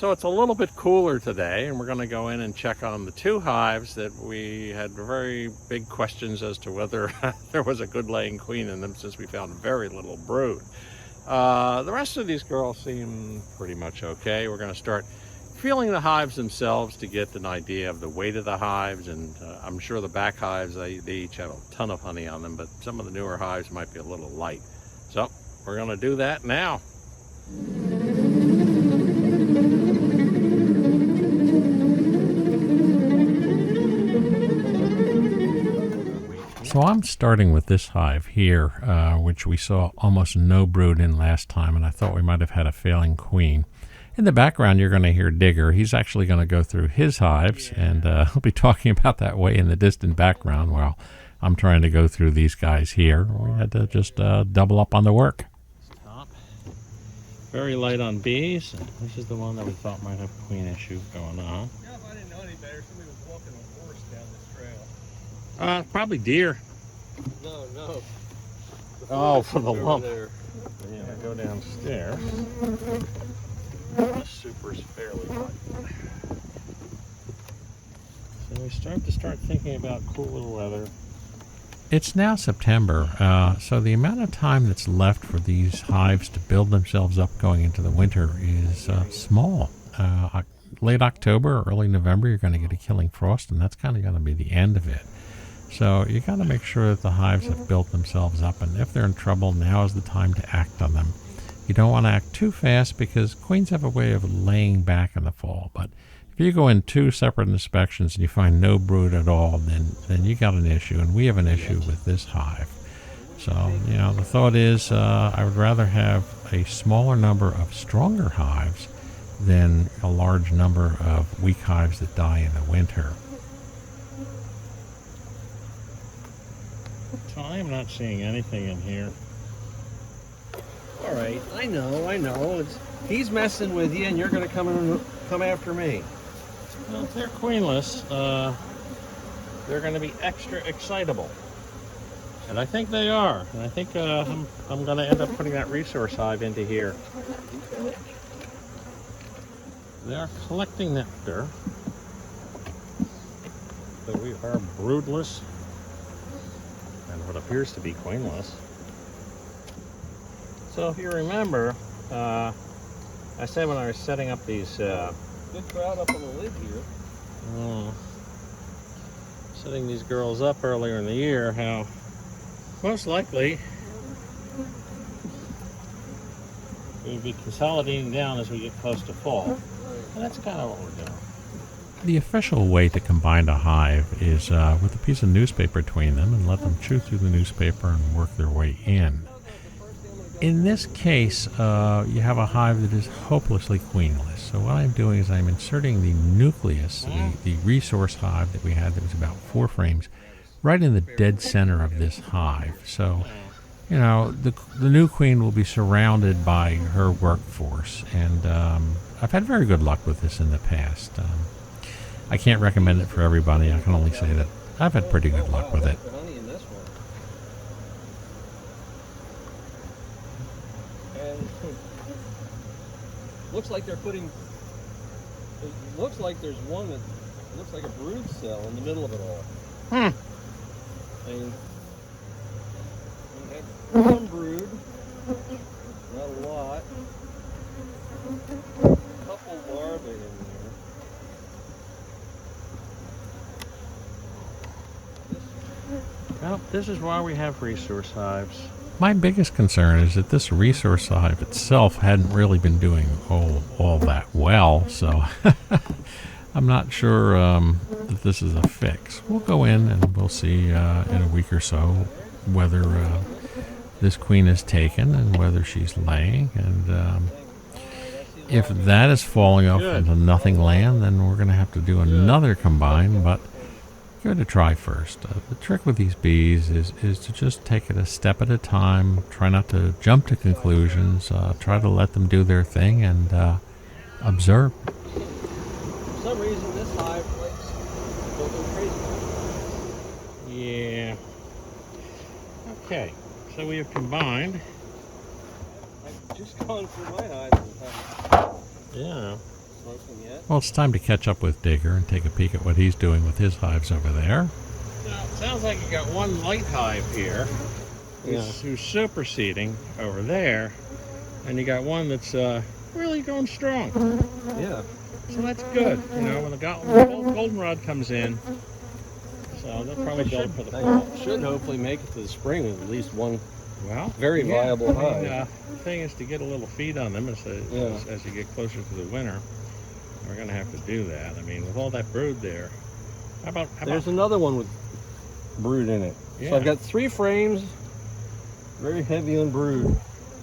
So it's a little bit cooler today, and we're going to go in and check on the 2 hives that we had very big questions as to whether there was a good laying queen in them, since we found very little brood. The rest of these girls seem pretty much okay. We're going to start feeling the hives themselves to get an idea of the weight of the hives, and I'm sure the back hives, they each have a ton of honey on them, but some of the newer hives might be a little light. So we're going to do that now. So I'm starting with this hive here, which we saw almost no brood in last time, and I thought we might have had a failing queen. In the background, you're going to hear Digger. He's actually going to go through his hives, and he'll be talking about that way in the distant background while I'm trying to go through these guys here. We had to just double up on the work. Stop. Very light on bees. This is the one that we thought might have a queen issue going on. Yeah, if I didn't know any better, somebody was walking a horse down this trail. Probably deer. No. Oh, for the lump. There. Yeah, go downstairs. The super's fairly light. So we start thinking about cooler weather. It's now September, so the amount of time that's left for these hives to build themselves up going into the winter is small. Late October, early November, you're going to get a killing frost, and that's kind of going to be the end of it. So you got to make sure that the hives have built themselves up, and if they're in trouble, now is the time to act on them. You don't want to act too fast because queens have a way of laying back in the fall. But if you go in 2 separate inspections and you find no brood at all, then you got an issue, and we have an issue with this hive. So, the thought is I would rather have a smaller number of stronger hives than a large number of weak hives that die in the winter. So I am not seeing anything in here. All right, I know. He's messing with you, and you're going to come after me. Well, if they're queenless, they're going to be extra excitable. And I think they are. And I think I'm going to end up putting that resource hive into here. They are collecting nectar. So we are broodless and what appears to be queenless. So if you remember, I said when I was setting up these... Good crowd up on the lid here. Setting these girls up earlier in the year, how most likely we'll be consolidating down as we get close to fall. And that's kind of what we're doing. The official way to combine a hive is with a piece of newspaper between them and let them chew through the newspaper and work their way in. In this case, you have a hive that is hopelessly queenless. So what I'm doing is I'm inserting the nucleus, the resource hive that we had that was about 4 frames, right in the dead center of this hive. So, the new queen will be surrounded by her workforce. And I've had very good luck with this in the past. I can't recommend it for everybody. I can only say that I've had pretty good luck with it. Looks like they're putting. It looks like there's one that looks like a brood cell in the middle of it all. And we have one brood, not a lot. A couple larvae in there. Well, this is why we have resource hives. My biggest concern is that this resource hive itself hadn't really been doing all that well, so I'm not sure that this is a fix. We'll go in and we'll see in a week or so whether this queen is taken and whether she's laying. And if that is falling off into nothing land, then we're going to have to do another combine, but give it a try first. The trick with these bees is to just take it a step at a time. Try not to jump to conclusions. Try to let them do their thing and observe. For some reason, this hive likes to go crazy. Yeah. Okay. So we have combined. I've just gone through my hive. Yeah. smoke them yet. Well, it's time to catch up with Digger and take a peek at what he's doing with his hives over there. Now, it sounds like you got one light hive here who's superseding over there, and you got one that's really going strong. Yeah. So that's good. You know, when the goldenrod comes in, so they'll probably build for the fall. Should hopefully make it to the spring with at least one Well, very viable hive. The thing is to get a little feed on them as you get closer to the winter. We're going to have to do that. I mean, with all that brood there. There's another one with brood in it. Yeah. So I've got 3 frames, very heavy on brood.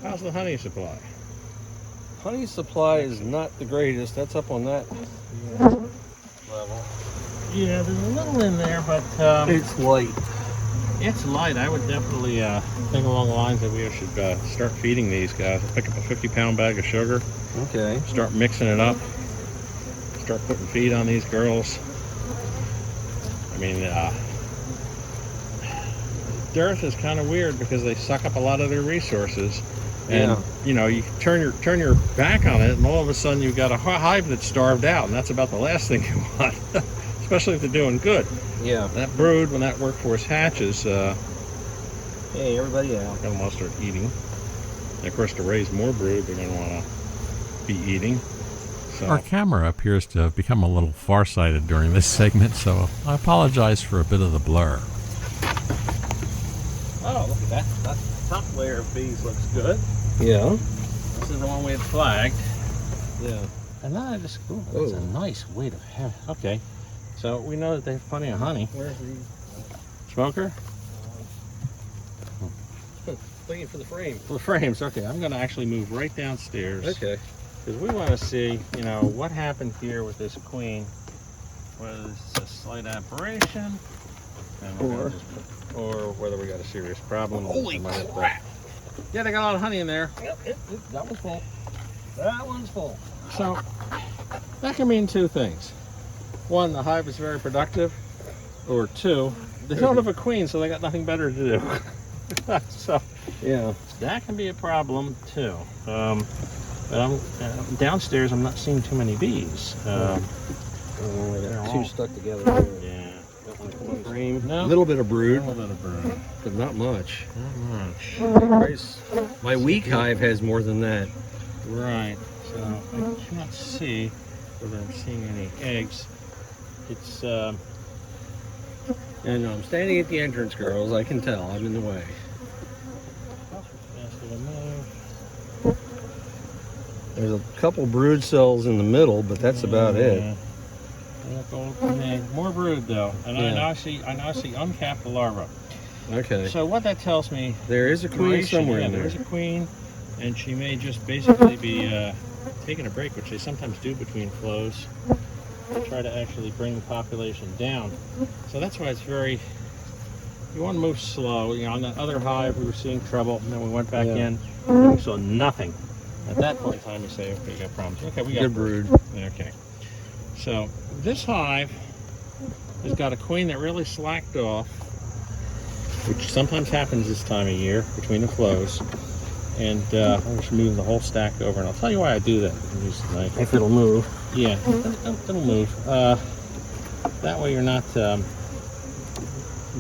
How's the honey supply? Honey supply is not the greatest. That's up on that level. Yeah, there's a little in there, but It's light. it's light. I would definitely think along the lines that we should start feeding these guys. Pick up a 50-pound bag of sugar, Okay. start mixing it up, start putting feed on these girls. I mean, dearth is kind of weird because they suck up a lot of their resources. And you know, you turn your back on it, and all of a sudden you've got a hive that's starved out, and that's about the last thing you want, especially if they're doing good. Yeah. That brood, when that workforce hatches, Hey, everybody out. they're going to want to start eating. And of course, to raise more brood, they're going to want to be eating. So. Our camera appears to have become a little farsighted during this segment, so I apologize for a bit of the blur. Oh, look at that. That top layer of bees looks good. Yeah. This is the one we had flagged. Yeah. And then I just, that's a nice weight of hair. Okay. So we know that they have plenty of honey. Where's the Smoker? looking for the frame? For the frames, okay. I'm going to actually move right downstairs. Okay. Because we want to see, you know, what happened here with this queen. Whether it's a slight aberration, and or whether we got a serious problem. Holy crap! Yeah, they got a lot of honey in there. Yep, that one's full. That one's full. So that can mean 2 things. 1, the hive is very productive, or 2, they don't have a queen, so they got nothing better to do. So yeah, that can be a problem too. But I'm downstairs. I'm not seeing too many bees. They're 2 stuck together there. Yeah. One frame. No. A little bit of brood, A little bit of brood. but not much. Not much. My weak hive has more than that. Right. So I cannot see whether I'm seeing any eggs. It's And I'm standing at the entrance, girls. I can tell. I'm in the way. There's a couple brood cells in the middle, but that's about it. More brood though, and Yeah. I now see uncapped larvae. Okay. So what that tells me, There is a queen somewhere in there. There's a queen, and she may just basically be taking a break, which they sometimes do between flows, to try to actually bring the population down. So that's why it's very, you want to move slow. You know, on that other hive, we were seeing trouble, and then we went back in, and we saw nothing. At that point in time, you say, okay, we got problems. Okay, we got Good brood. Okay. So this hive has got a queen that really slacked off, which sometimes happens this time of year between the flows. And I'll just move the whole stack over, and I'll tell you why I do that. Use the knife. If it'll move. Yeah, it'll move. That way you're not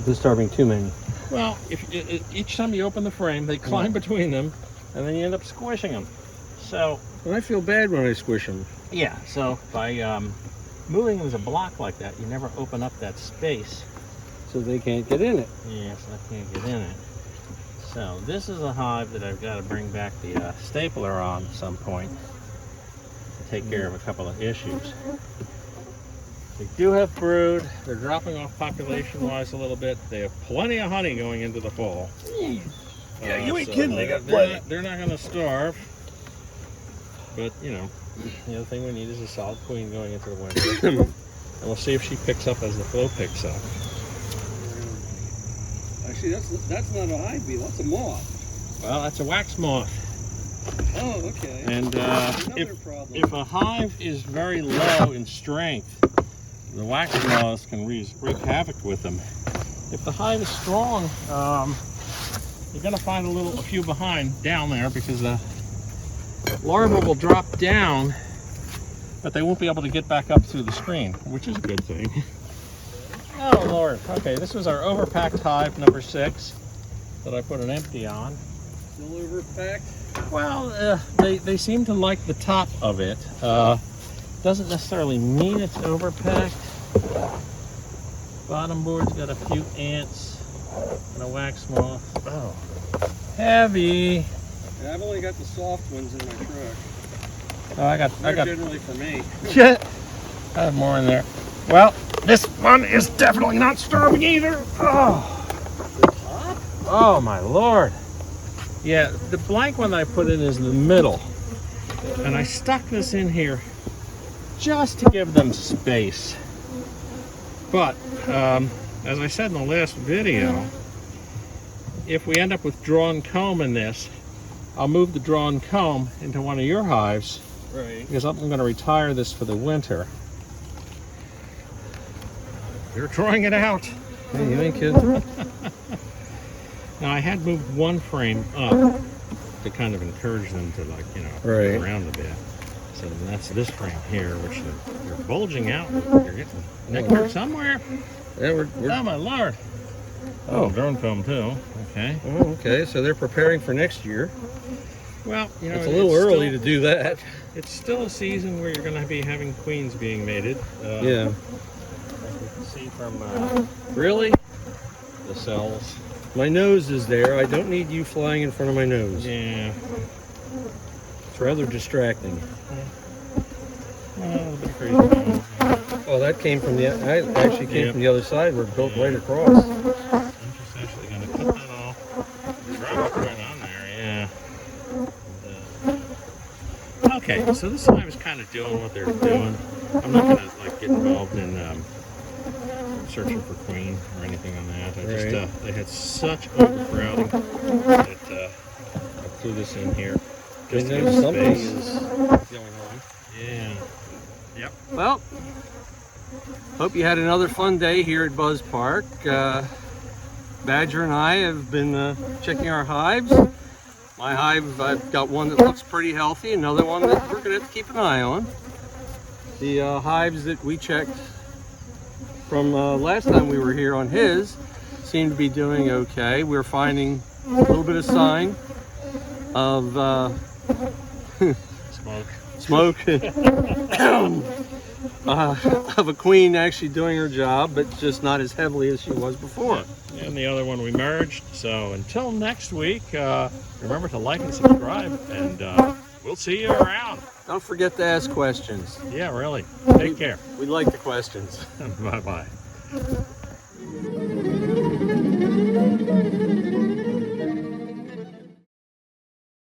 Disturbing too many. well. If each time you open the frame, they climb between them, and then you end up squishing them. So. And I feel bad when I squish them. Yeah, so by moving them as a block like that, you never open up that space. So they can't get in it. Yes, I can't get in it. So this is a hive that I've got to bring back the stapler on at some point to take care of a couple of issues. They do have brood. They're dropping off population-wise a little bit. They have plenty of honey going into the fall. Yeah, you ain't kidding. They got plenty. They're not going to starve. But, you know, the other thing we need is a solid queen going into the winter. And we'll see if she picks up as the flow picks up. Actually, that's not a hive bee. That's a moth. Well, that's a wax moth. Oh, okay. And if a hive is very low in strength, the wax moths can wreak havoc with them. If the hive is strong, you're going to find a few behind down there because the larva will drop down but they won't be able to get back up through the screen, which is a good thing. Oh Lord. Okay, this was our overpacked hive number 6 that I put an empty on. Still overpacked? Well, they seem to like the top of it. Doesn't necessarily mean it's overpacked. Bottom board's got a few ants and a wax moth. Oh, heavy. Yeah, I've only got the soft ones in my truck. Oh, I got Generally for me. I have more in there. Well, this one is definitely not starving either. Oh my Lord. Yeah, the blank one that I put in is the middle. And I stuck this in here just to give them space. But, as I said in the last video, if we end up with drawn comb in this, I'll move the drawn comb into one of your hives. Right. Because I'm going to retire this for the winter. You're drawing it out. Hey, you ain't kidding. Now I had moved one frame up to kind of encourage them to, like, you know, Right. go around a bit. So that's this frame here, which they're bulging out. You're getting nectar somewhere. Yeah, we're Oh my Lord. Oh, drone comb too. Okay. Oh, okay. So they're preparing for next year. Well, you know, It's a little early to do that. It's still a season where you're going to be having queens being mated. Yeah. As we can see from Really? the cells. My nose is there. I don't need you flying in front of my nose. Yeah. It's rather distracting. Well, a bit crazy. Oh, that came from the. I actually came Yep. from the other side where it built Yeah. right across. I'm just actually going to cut that off. Right on there, yeah. Okay, so this hive is kind of doing what they're doing. I'm not going to like get involved in searching for queen or anything on that. I just they had such overcrowding that I threw this in here just to They give know something space. is going on. Yeah. Yep. Well, hope you had another fun day here at Buzz Park. Badger and I have been checking our hives. My hive, I've got one that looks pretty healthy, another one that we're going to have to keep an eye on. The hives that we checked from last time we were here on his seem to be doing okay. We're finding a little bit of sign of Smoke. of a queen actually doing her job, but just not as heavily as she was before. And the other one we merged. So until next week, remember to like and subscribe, and we'll see you around. Don't forget to ask questions. Yeah, really. Take care. We like the questions. Bye-bye.